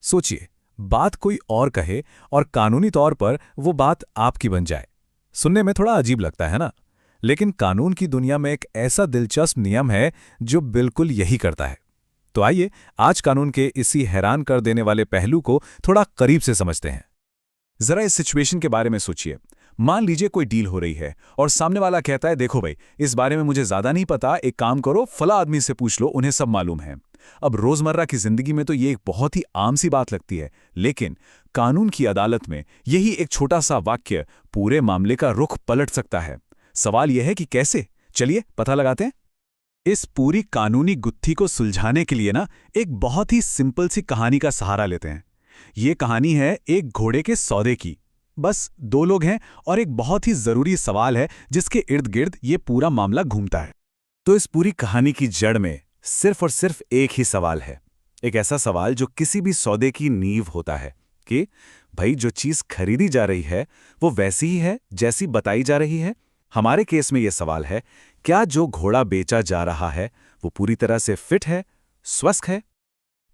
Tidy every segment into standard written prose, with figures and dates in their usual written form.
सोचिए, बात कोई और कहे और कानूनी तौर पर वो बात आपकी बन जाए। सुनने में थोड़ा अजीब लगता है ना? लेकिन कानून की दुनिया में एक ऐसा दिलचस्प नियम है जो बिल्कुल यही करता है। तो आइए आज कानून के इसी हैरान कर देने वाले पहलू को थोड़ा करीब से समझते हैं। जरा इस सिचुएशन के बारे में सोचिए। मान लीजिए कोई डील हो रही है और सामने वाला कहता है, देखो भाई, इस बारे में मुझे ज्यादा नहीं पता, एक काम करो, फला आदमी से पूछ लो, उन्हें सब मालूम है। अब रोजमर्रा की जिंदगी में तो ये एक बहुत ही आम सी बात लगती है, लेकिन कानून की अदालत में यही एक छोटा सा वाक्य पूरे मामले का रुख पलट सकता है। सवाल यह है कि कैसे? चलिए पता लगाते हैं। इस पूरी कानूनी गुत्थी को सुलझाने के लिए एक बहुत ही सिंपल सी कहानी का सहारा लेते हैं। ये कहानी है एक घोड़े के सौदे की। बस दो लोग हैं और एक बहुत ही जरूरी सवाल है जिसके इर्द गिर्द ये पूरा मामला घूमता है। तो इस पूरी कहानी की जड़ में सिर्फ और सिर्फ एक ही सवाल है, एक ऐसा सवाल जो किसी भी सौदे की नींव होता है कि भाई, जो चीज खरीदी जा रही है वो वैसी ही है जैसी बताई जा रही है। हमारे केस में यह सवाल है, क्या जो घोड़ा बेचा जा रहा है वो पूरी तरह से फिट है, स्वस्थ है?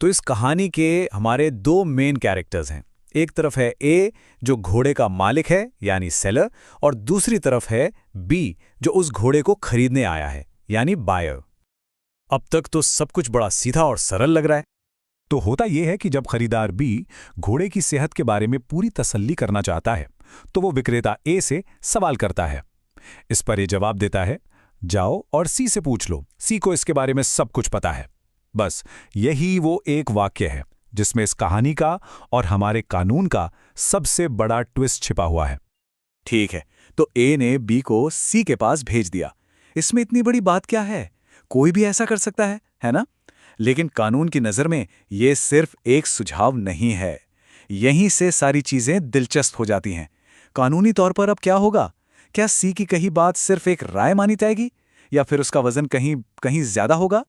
तो इस कहानी के हमारे दो मेन कैरेक्टर्स हैं। एक तरफ है ए, जो घोड़े का मालिक है यानी सेलर, और दूसरी तरफ है बी, जो उस घोड़े को खरीदने आया है यानी बायर। अब तक तो सब कुछ बड़ा सीधा और सरल लग रहा है। तो होता यह है कि जब खरीदार बी घोड़े की सेहत के बारे में पूरी तसल्ली करना चाहता है तो वो विक्रेता ए से सवाल करता है। इस पर ये जवाब देता है, जाओ और सी से पूछ लो, सी को इसके बारे में सब कुछ पता है। बस यही वो एक वाक्य है जिसमें इस कहानी का और हमारे कानून का सबसे बड़ा ट्विस्ट छिपा हुआ है। ठीक है, तो ए ने बी को सी के पास भेज दिया। इसमें इतनी बड़ी बात क्या है? कोई भी ऐसा कर सकता है ना? लेकिन कानून की नजर में ये सिर्फ एक सुझाव नहीं है। यहीं से सारी चीजें दिलचस्प हो जाती हैं। कानूनी तौर पर अब क्या होगा? क्या सी की कही बात सिर्फ एक राय मानी जाएगी या फिर उसका वजन कहीं कहीं ज्यादा होगा?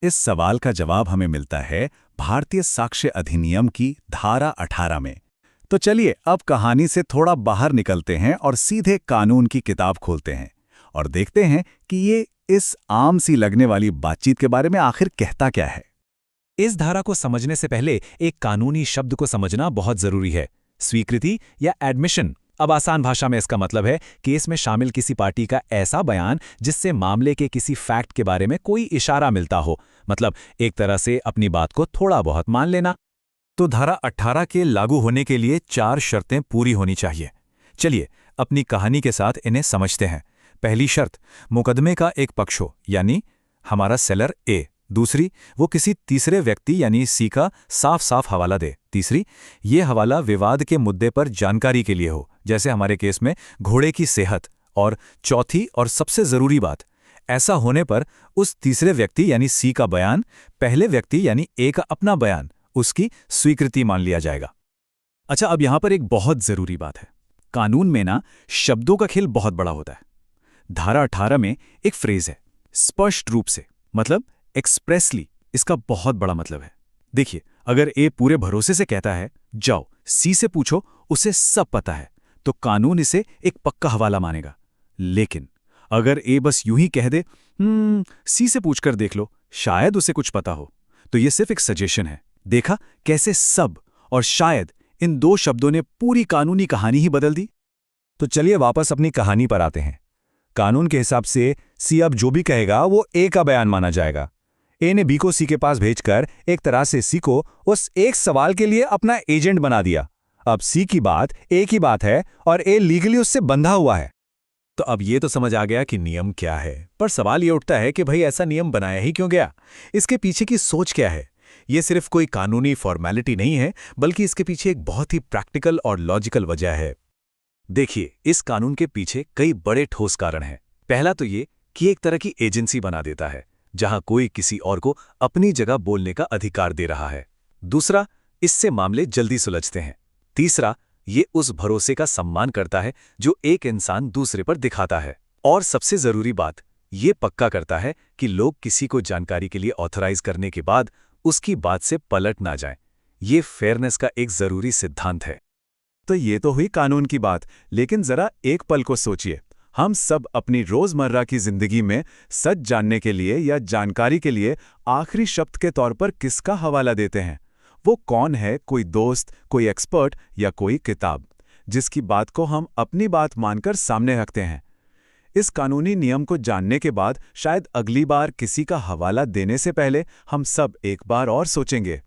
इस सवाल का जवाब हमें मिलता है भारतीय साक्ष्य अधिनियम की धारा 18 में। तो चलिए अब कहानी से थोड़ा बाहर निकलते हैं और सीधे कानून की किताब खोलते हैं और देखते हैं कि ये इस आम सी लगने वाली बातचीत के बारे में आखिर कहता क्या है। इस धारा को समझने से पहले एक कानूनी शब्द को समझना बहुत जरूरी है, स्वीकृति या एडमिशन। अब आसान भाषा में इसका मतलब है केस में शामिल किसी पार्टी का ऐसा बयान जिससे मामले के किसी फैक्ट के बारे में कोई इशारा मिलता हो, मतलब एक तरह से अपनी बात को थोड़ा बहुत मान लेना। तो धारा 18 के लागू होने के लिए 4 शर्तें पूरी होनी चाहिए। चलिए अपनी कहानी के साथ इन्हें समझते हैं। पहली शर्त, मुकदमे का एक पक्ष हो, यानी हमारा सेलर ए। दूसरी, वो किसी तीसरे व्यक्ति यानी सी का साफ साफ हवाला दे। तीसरी, ये हवाला विवाद के मुद्दे पर जानकारी के लिए हो, जैसे हमारे केस में घोड़े की सेहत। और चौथी और सबसे जरूरी बात, ऐसा होने पर उस तीसरे व्यक्ति यानी सी का बयान पहले व्यक्ति यानी ए का अपना बयान, उसकी स्वीकृति मान लिया जाएगा। अच्छा, अब यहां पर एक बहुत जरूरी बात है। कानून में शब्दों का खेल बहुत बड़ा होता है। धारा 18 में एक फ्रेज है, स्पष्ट रूप से, मतलब एक्सप्रेसली। इसका बहुत बड़ा मतलब है। देखिए, अगर ए पूरे भरोसे से कहता है जाओ सी से पूछो, उसे सब पता है, तो कानून इसे एक पक्का हवाला मानेगा। लेकिन अगर ए बस यूं ही कह दे सी से पूछकर देख लो, शायद उसे कुछ पता हो, तो ये सिर्फ एक सजेशन है। देखा कैसे सब और शायद इन दो शब्दों ने पूरी कानूनी कहानी ही बदल दी। तो चलिए वापस अपनी कहानी पर आते हैं। कानून के हिसाब से सी अब जो भी कहेगा वो ए का बयान माना जाएगा। ए ने बी को सी के पास भेजकर एक तरह से सी को उस एक सवाल के लिए अपना एजेंट बना दिया। अब सी की बात ए की बात है और ए लीगली उससे बंधा हुआ है। तो अब ये तो समझ आ गया कि नियम क्या है, पर सवाल ये उठता है कि भाई ऐसा नियम बनाया ही क्यों गया? इसके पीछे की सोच क्या है? ये सिर्फ कोई कानूनी फॉर्मेलिटी नहीं है, बल्कि इसके पीछे एक बहुत ही प्रैक्टिकल और लॉजिकल वजह है। देखिए, इस कानून के पीछे कई बड़े ठोस कारण हैं। पहला तो ये कि एक तरह की एजेंसी बना देता है, जहां कोई किसी और को अपनी जगह बोलने का अधिकार दे रहा है। दूसरा, इससे मामले जल्दी सुलझते हैं। तीसरा, ये उस भरोसे का सम्मान करता है जो एक इंसान दूसरे पर दिखाता है। और सबसे जरूरी बात, ये पक्का करता है कि लोग किसी को जानकारी के लिए ऑथराइज करने के बाद उसकी बात से पलट ना जाएं। ये फेयरनेस का एक जरूरी सिद्धांत है। तो ये तो हुई कानून की बात, लेकिन जरा एक पल को सोचिए। हम सब अपनी रोजमर्रा की जिंदगी में सच जानने के लिए या जानकारी के लिए आखिरी शब्द के तौर पर किसका हवाला देते हैं? वो कौन है, कोई दोस्त, कोई एक्सपर्ट या कोई किताब, जिसकी बात को हम अपनी बात मानकर सामने रखते हैं। इस कानूनी नियम को जानने के बाद शायद अगली बार किसी का हवाला देने से पहले हम सब एक बार और सोचेंगे।